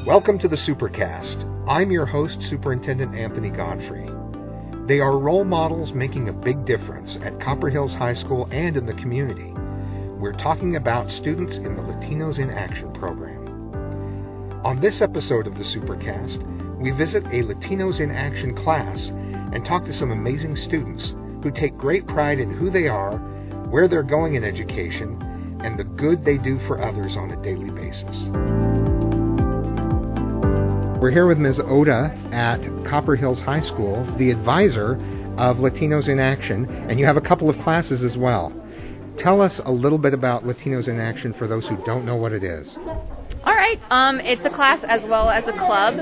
Welcome to the Supercast. I'm your host, Superintendent Anthony Godfrey. They are role models making a big difference at Copper Hills High School and in the community. We're talking about students in the Latinos In Action program. On this episode of the Supercast, we visit a Latinos In Action class and talk to some amazing students who take great pride in who they are, where they're going in education, and the good they do for others on a daily basis. We're here with Ms. Oda at Copper Hills High School, the advisor of Latinos in Action, and you have a couple of classes as well. Tell us a little bit about Latinos in Action for those who don't know what it is. All right. It's a class as well as a club,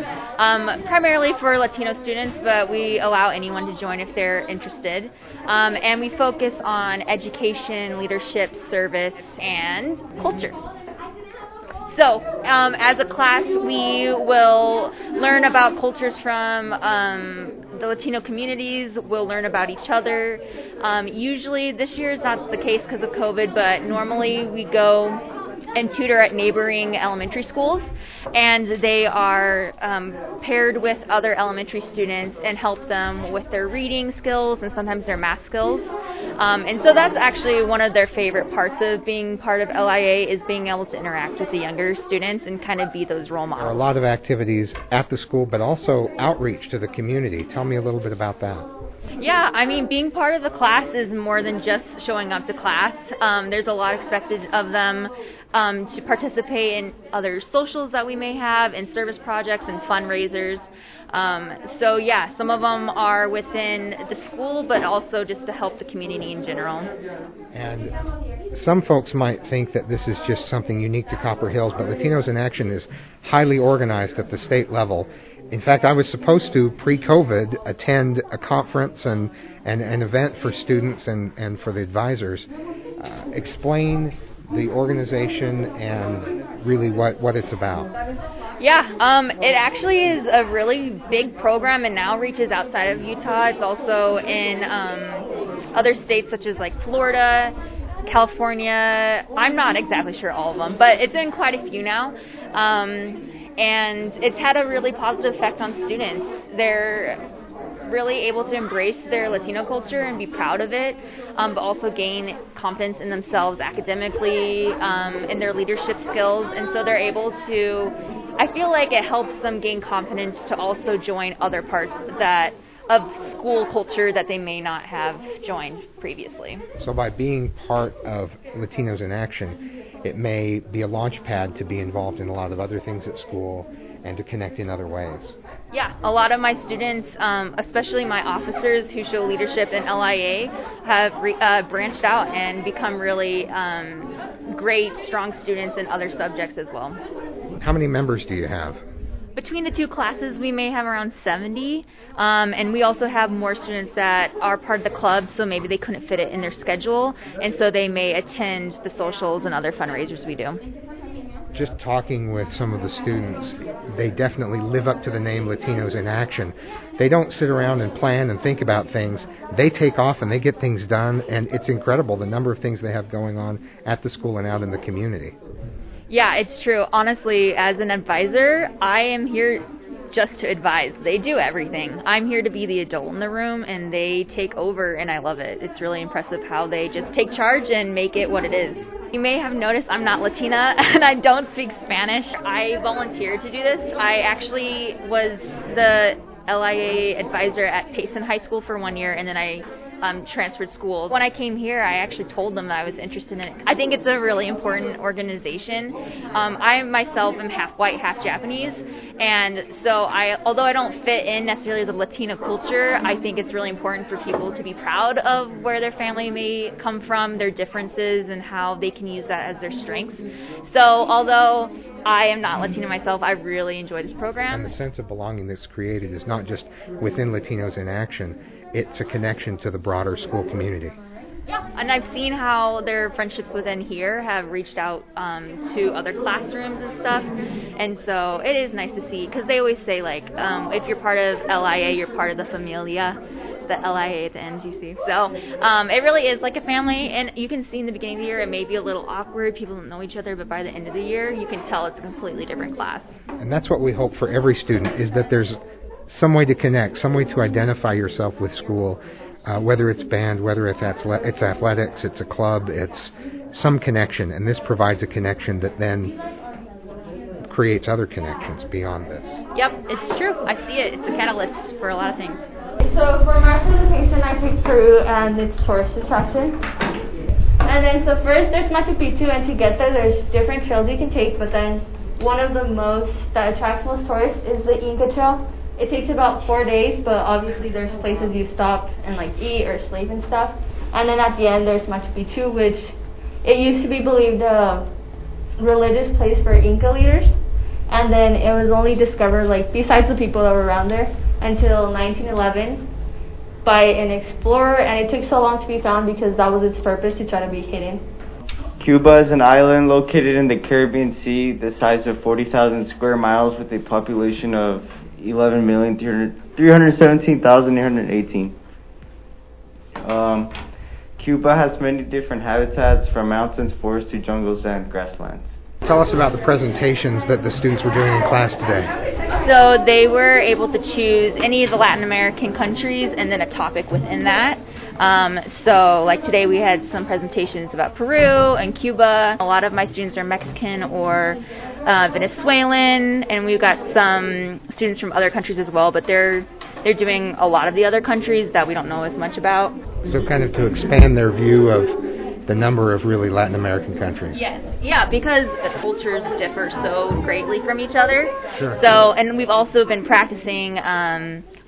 primarily for Latino students, but we allow anyone to join if they're interested. And we focus on education, leadership, service, and culture. So, as a class, we will learn about cultures from the Latino communities. We'll learn about each other. Usually, this year is not the case because of COVID, but normally we go and tutor at neighboring elementary schools, and they are paired with other elementary students and help them with their reading skills and sometimes their math skills. And so that's actually one of their favorite parts of being part of LIA, is being able to interact with the younger students and kind of be those role models. There are a lot of activities at the school, but also outreach to the community. Tell me a little bit about that. Yeah, I mean, being part of the class is more than just showing up to class. There's a lot expected of them to participate in other socials that we may have, in service projects and fundraisers. So yeah, some of them are within the school, but also just to help the community in general. And some folks might think that this is just something unique to Copper Hills, but Latinos in Action is highly organized at the state level. In fact, I was supposed to, pre-COVID, attend a conference and an event for students and for the advisors. Explain the organization and really what it's about. Yeah, it actually is a really big program and now reaches outside of Utah. It's also in other states such as like Florida, California. I'm not exactly sure all of them, but it's in quite a few now. And it's had a really positive effect on students. They're really able to embrace their Latino culture and be proud of it, but also gain confidence in themselves academically, in their leadership skills. And so they're able to, I feel like it helps them gain confidence to also join other parts of school culture that they may not have joined previously. So by being part of Latinos in Action, it may be a launch pad to be involved in a lot of other things at school and to connect in other ways. Yeah, a lot of my students, especially my officers who show leadership in LIA, have branched out and become really great, strong students in other subjects as well. How many members do you have? Between the two classes, we may have around 70, and we also have more students that are part of the club, so maybe they couldn't fit it in their schedule, and so they may attend the socials and other fundraisers we do. Just talking with some of the students, they definitely live up to the name Latinos in Action. They don't sit around and plan and think about things. They take off and they get things done, and it's incredible the number of things they have going on at the school and out in the community. Yeah, it's true. Honestly, as an advisor, I am here just to advise. They do everything. I'm here to be the adult in the room, and they take over, and I love it. It's really impressive how they just take charge and make it what it is. You may have noticed I'm not Latina, and I don't speak Spanish. I volunteered to do this. I actually was the LIA advisor at Payson High School for 1 year, and then I transferred schools. When I came here, I actually told them that I was interested in it. I think it's a really important organization. I myself am half white, half Japanese, and so although I don't fit in necessarily the Latino culture, I think it's really important for people to be proud of where their family may come from, their differences, and how they can use that as their strengths. So although I am not Latina myself, I really enjoy this program. And the sense of belonging that's created is not just within Latinos in Action, it's a connection to the broader school community. Yeah, and I've seen how their friendships within here have reached out to other classrooms and stuff, and so it is nice to see, because they always say, like, if you're part of LIA, you're part of the familia, the LIA at the end, you see. So it really is like a family, and you can see in the beginning of the year it may be a little awkward. People don't know each other, but by the end of the year, you can tell it's a completely different class. And that's what we hope for every student, is that there's some way to connect, some way to identify yourself with school, whether it's band, whether it's athletics, it's a club, it's some connection, and this provides a connection that then creates other connections beyond this. Yep, it's true. I see it. It's a catalyst for a lot of things. So for my presentation, I picked Peru and its tourist attractions. And then so first there's Machu Picchu, and to get there there's different trails you can take, but then one of the most that attracts most tourists is the Inca Trail. It takes about 4 days, but obviously there's places you stop and like eat or sleep and stuff. And then at the end there's Machu Picchu, which it used to be believed a religious place for Inca leaders. And then it was only discovered, like, besides the people that were around there, until 1911 by an explorer, and it took so long to be found because that was its purpose, to try to be hidden. Cuba is an island located in the Caribbean Sea, the size of 40,000 square miles, with a population of 11,317,818. Cuba has many different habitats, from mountains, forests to jungles and grasslands. Tell us about the presentations that the students were doing in class today. So they were able to choose any of the Latin American countries and then a topic within that. So like today we had some presentations about Peru and Cuba. A lot of my students are Mexican or Venezuelan, and we've got some students from other countries as well, but they're doing a lot of the other countries that we don't know as much about. So kind of to expand their view of the number of really Latin American countries. Yes, yeah, because the cultures differ so greatly from each other. Sure. So, and we've also been practicing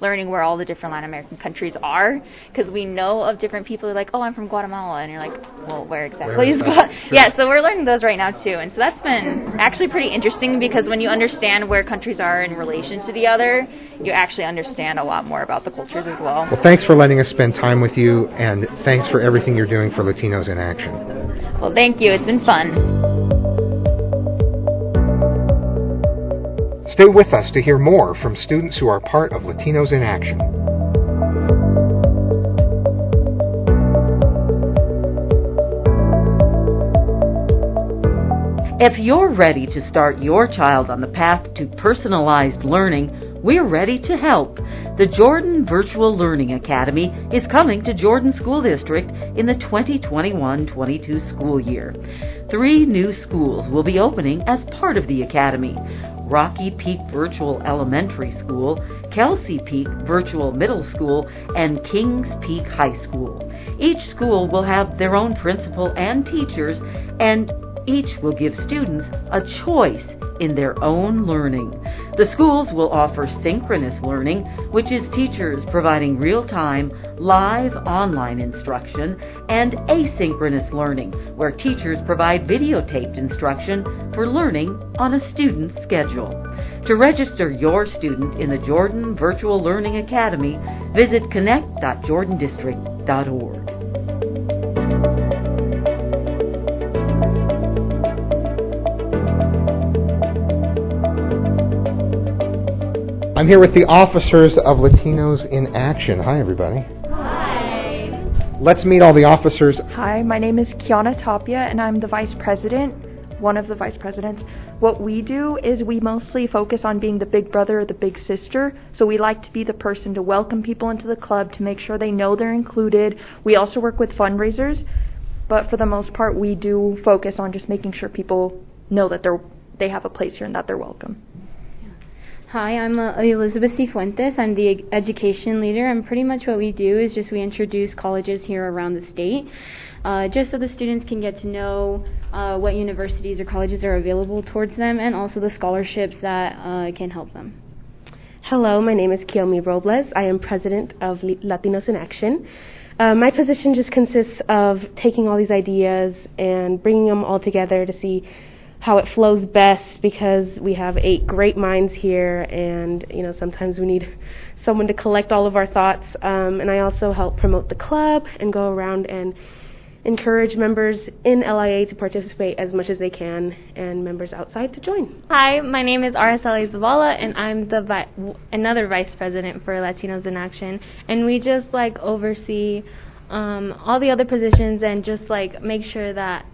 learning where all the different Latin American countries are, because we know of different people who are like, oh, I'm from Guatemala, and you're like, well, where exactly is Guatemala? Sure. Yeah, so we're learning those right now too, and so that's been actually pretty interesting, because when you understand where countries are in relation to the other, you actually understand a lot more about the cultures as well. Well, thanks for letting us spend time with you, and thanks for everything you're doing for Latinos in Action. Well, thank you. It's been fun. Stay with us to hear more from students who are part of Latinos in Action. If you're ready to start your child on the path to personalized learning, we're ready to help. The Jordan Virtual Learning Academy is coming to Jordan School District in the 2021-22 school year. 3 new schools will be opening as part of the academy: Rocky Peak Virtual Elementary School, Kelsey Peak Virtual Middle School, and Kings Peak High School. Each school will have their own principal and teachers, and each will give students a choice in their own learning. The schools will offer synchronous learning, which is teachers providing real-time, live online instruction, and asynchronous learning, where teachers provide videotaped instruction for learning on a student's schedule. To register your student in the Jordan Virtual Learning Academy, visit connect.jordandistrict.org. I'm here with the officers of Latinos in Action. Hi, everybody. Hi. Let's meet all the officers. Hi, my name is Kiana Tapia, and I'm the vice president, one of the vice presidents. What we do is we mostly focus on being the big brother or the big sister, so we like to be the person to welcome people into the club, to make sure they know they're included. We also work with fundraisers, but for the most part, we do focus on just making sure people know that they have a place here and that they're welcome. Hi, I'm Elizabeth Cifuentes. I'm the education leader, and pretty much what we do is just we introduce colleges here around the state, just so the students can get to know what universities or colleges are available towards them, and also the scholarships that can help them. Hello, my name is Kiyomi Robles. I am president of Latinos in Action. My position just consists of taking all these ideas and bringing them all together to see how it flows best, because we have 8 great minds here, and sometimes we need someone to collect all of our thoughts. And I also help promote the club and go around and encourage members in LIA to participate as much as they can and members outside to join. Hi, my name is Araceli Zavala, and I'm the another vice president for Latinos in Action, and we just like oversee all the other positions and just like make sure that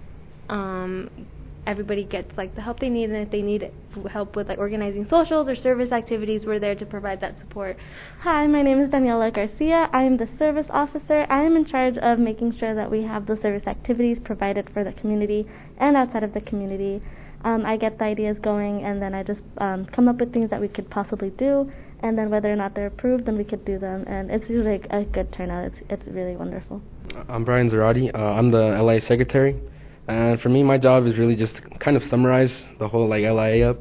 everybody gets like the help they need, and if they need help with like organizing socials or service activities, we're there to provide that support. Hi, my name is Daniela Garcia. I am the service officer. I am in charge of making sure that we have those service activities provided for the community and outside of the community. I get the ideas going, and then I just come up with things that we could possibly do, and then whether or not they're approved, then we could do them, and it's usually a good turnout. It's really wonderful. I'm Brian Zarati. I'm the LIA secretary. And for me, my job is really just to kind of summarize the whole like LIA up.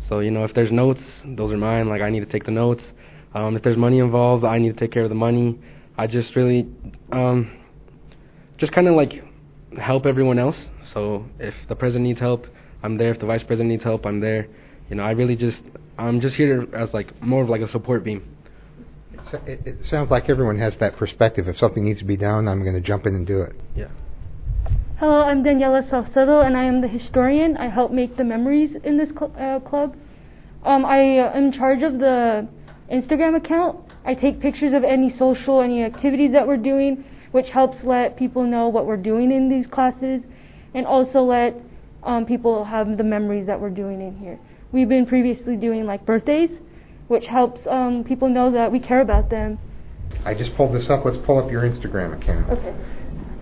So, you know, if there's notes, those are mine. Like, I need to take the notes. If there's money involved, I need to take care of the money. I just really just kind of like help everyone else. So if the president needs help, I'm there. If the vice president needs help, I'm there. You know, I'm just here as like more of like a support beam. It sounds like everyone has that perspective. If something needs to be done, I'm going to jump in and do it. Yeah. Hello, I'm Daniela Salcedo, and I am the historian. I help make the memories in this club. I am in charge of the Instagram account. I take pictures of any activities that we're doing, which helps let people know what we're doing in these classes, and also let people have the memories that we're doing in here. We've been previously doing like birthdays, which helps people know that we care about them. I just pulled this up. Let's pull up your Instagram account. Okay.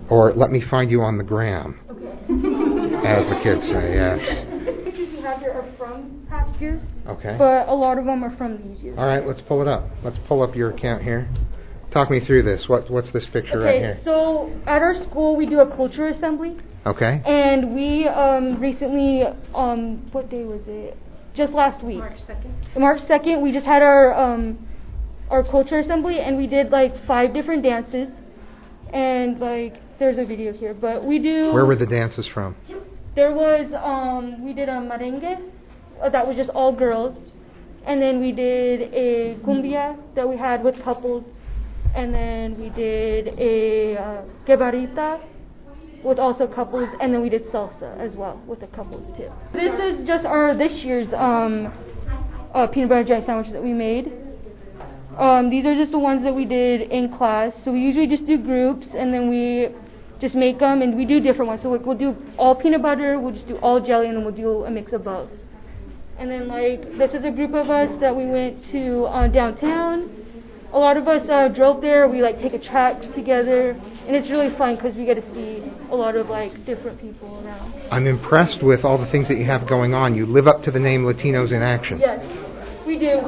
Or let me find you on the gram, as the kids say, yes. The pictures you have here are from past years, okay, but a lot of them are from these years. All right, let's pull it up. Let's pull up your account here. Talk me through this. What's this picture right here? So at our school, we do a culture assembly. Okay. And we recently, what day was it? Just last week. March 2nd, we just had our culture assembly, and we did like 5 different dances. And like, there's a video here, but we do. Where were the dances from? There was we did a merengue that was just all girls, and then we did a cumbia that we had with couples, and then we did a quebrita with also couples, and then we did salsa as well with the couples too. This is just this year's peanut butter jelly sandwich that we made. These are just the ones that we did in class. So we usually just do groups, and then we just make them, and we do different ones. So like, we'll do all peanut butter, we'll just do all jelly, and then we'll do a mix of both. And then like, this is a group of us that we went to downtown. A lot of us drove there. We like take a track together, and it's really fun because we get to see a lot of like different people around. I'm impressed with all the things that you have going on. You live up to the name Latinos in Action. Yes, we do.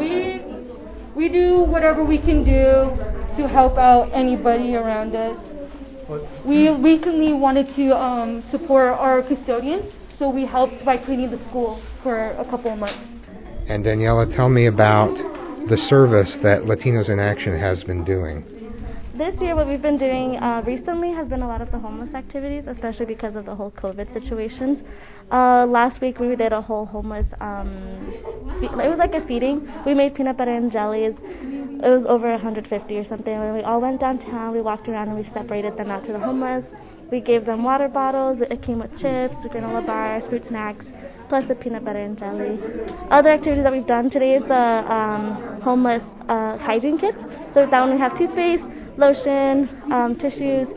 We do whatever we can do to help out anybody around us. We recently wanted to support our custodians, so we helped by cleaning the school for a couple of months. And Daniela, tell me about the service that Latinos in Action has been doing. This year, what we've been doing recently has been a lot of the homeless activities, especially because of the whole COVID situations. Last week, we did a whole homeless, it was like a feeding. We made peanut butter and jellies. It was over 150 or something. And we all went downtown, we walked around, and we separated them out to the homeless. We gave them water bottles. It came with chips, granola bars, fruit snacks, plus the peanut butter and jelly. Other activities that we've done today is the homeless hygiene kits. So with that one, we have toothpaste, lotion, tissues,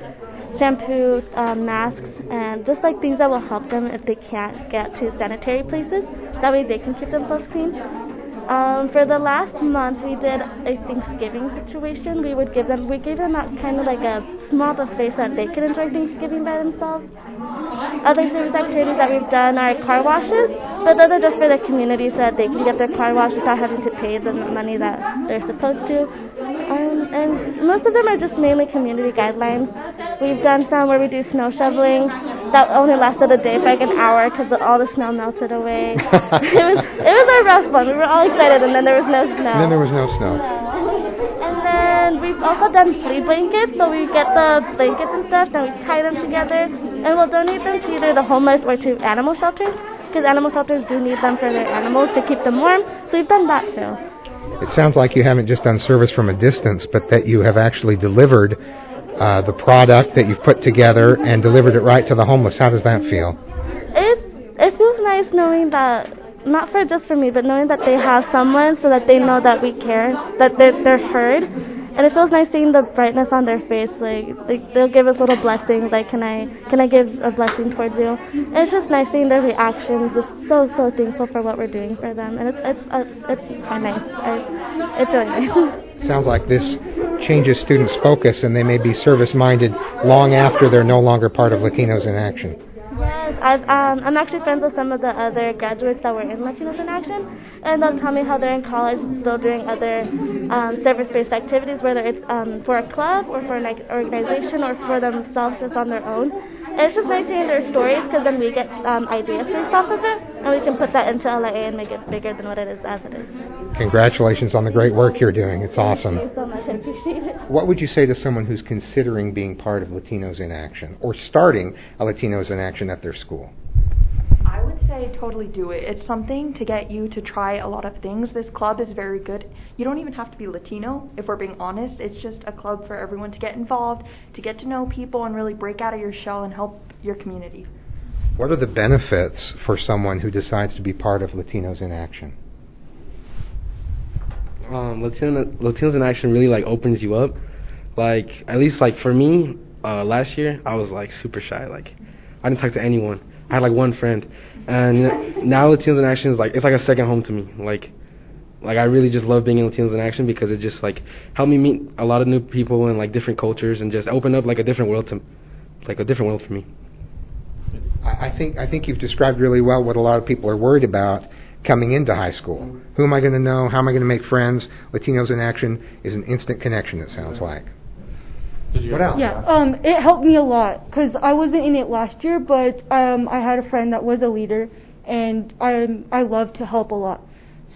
shampoo, masks, and just like things that will help them if they can't get to sanitary places. That way they can keep themselves clean. For the last month, we did a Thanksgiving situation. We gave them that kind of like a small buffet so that they could enjoy Thanksgiving by themselves. Other service activities that we've done are car washes, but those are just for the community so that they can get their car washed without having to pay the money that they're supposed to. And most of them are just mainly community guidelines. We've done some where we do snow shoveling. That only lasted a day for like an hour because all the snow melted away. It was a rough one. We were all excited, and then there was no snow. And then there was no snow. And then we've also done flea blankets. So we get the blankets and stuff, then we tie them together, and we'll donate them to either the homeless or to animal shelters, because animal shelters do need them for their animals to keep them warm. So we've done that too. It sounds like you haven't just done service from a distance, but that you have actually delivered the product that you've put together and delivered it right to the homeless. How does that feel? It feels nice knowing that, not for just for me, but knowing that they have someone so that they know that we care, that they're heard. And it feels nice seeing the brightness on their face. Like they'll give us little blessings. Like, can I give a blessing towards you? And it's just nice seeing their reactions. Just so thankful for what we're doing for them. And it's quite nice. It's really nice. Sounds like this changes students' focus, and they may be service-minded long after they're no longer part of Latinos in Action. Yes, I'm actually friends with some of the other graduates that were in Latinos in Action, and they'll tell me how they're in college still doing other service-based activities, whether it's for a club or for an organization or for themselves just on their own. And it's just nice hearing their stories, because then we get ideas based off of it, and we can put that into LIA and make it bigger than what it is as it is. Congratulations on the great work you're doing. It's awesome. Thank you so much. I appreciate it. What would you say to someone who's considering being part of Latinos in Action or starting a Latinos in Action at their school? I would say totally do it. It's something to get you to try a lot of things. This club is very good. You don't even have to be Latino, if we're being honest. It's just a club for everyone to get involved, to get to know people, and really break out of your shell and help your community. What are the benefits for someone who decides to be part of Latinos in Action? Latinos in Action really opens you up. At least for me, last year I was super shy. I didn't talk to anyone. I had one friend, and now Latinos in Action is it's like a second home to me. I really just love being in Latinos in Action because it just helped me meet a lot of new people and different cultures, and just open up a different world a different world for me. I think you've described really well what a lot of people are worried about coming into high school. Who am I going to know? How am I going to make friends? Latinos in Action is an instant connection, it sounds like. What else? Yeah, it helped me a lot, because I wasn't in it last year, but I had a friend that was a leader, and I love to help a lot.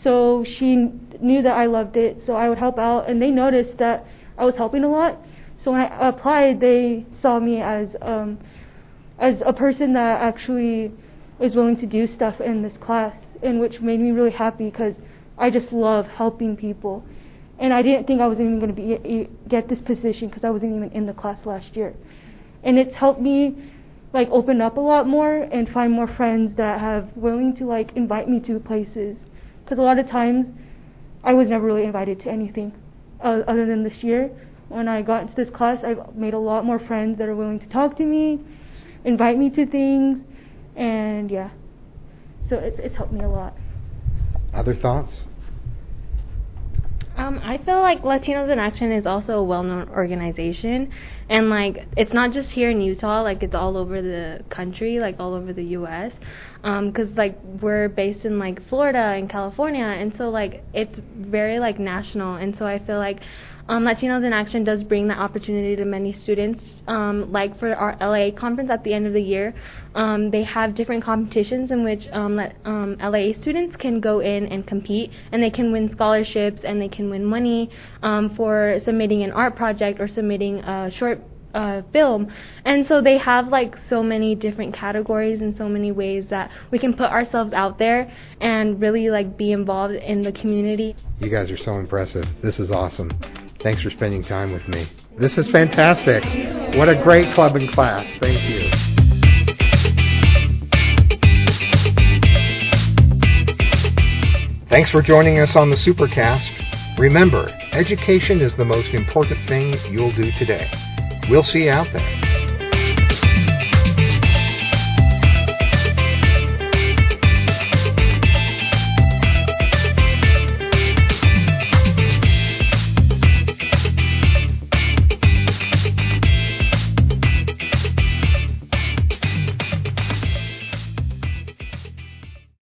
So she knew that I loved it, so I would help out, and they noticed that I was helping a lot. So when I applied, they saw me as a person that actually is willing to do stuff in this class, and which made me really happy, because I just love helping people. And I didn't think I was even going to get this position, because I wasn't even in the class last year. And it's helped me open up a lot more and find more friends that have willing to invite me to places. Because a lot of times I was never really invited to anything other than this year. When I got into this class, I've made a lot more friends that are willing to talk to me, invite me to things, and yeah. So it's helped me a lot. Other thoughts? I feel like Latinos in Action is also a well-known organization, and it's not just here in Utah, it's all over the country, all over the U.S. Because we're based in Florida and California, and so it's very national, and so I feel Latinos in Action does bring that opportunity to many students. For our LA conference at the end of the year, they have different competitions in which LA students can go in and compete, and they can win scholarships, and they can win money for submitting an art project or submitting a short film. And so they have so many different categories and so many ways that we can put ourselves out there and really be involved in the community. You guys are so impressive. This is awesome. Thanks for spending time with me. This is fantastic. What a great club and class. Thank you. Thanks for joining us on the Supercast. Remember, education is the most important thing you'll do today. We'll see you out there.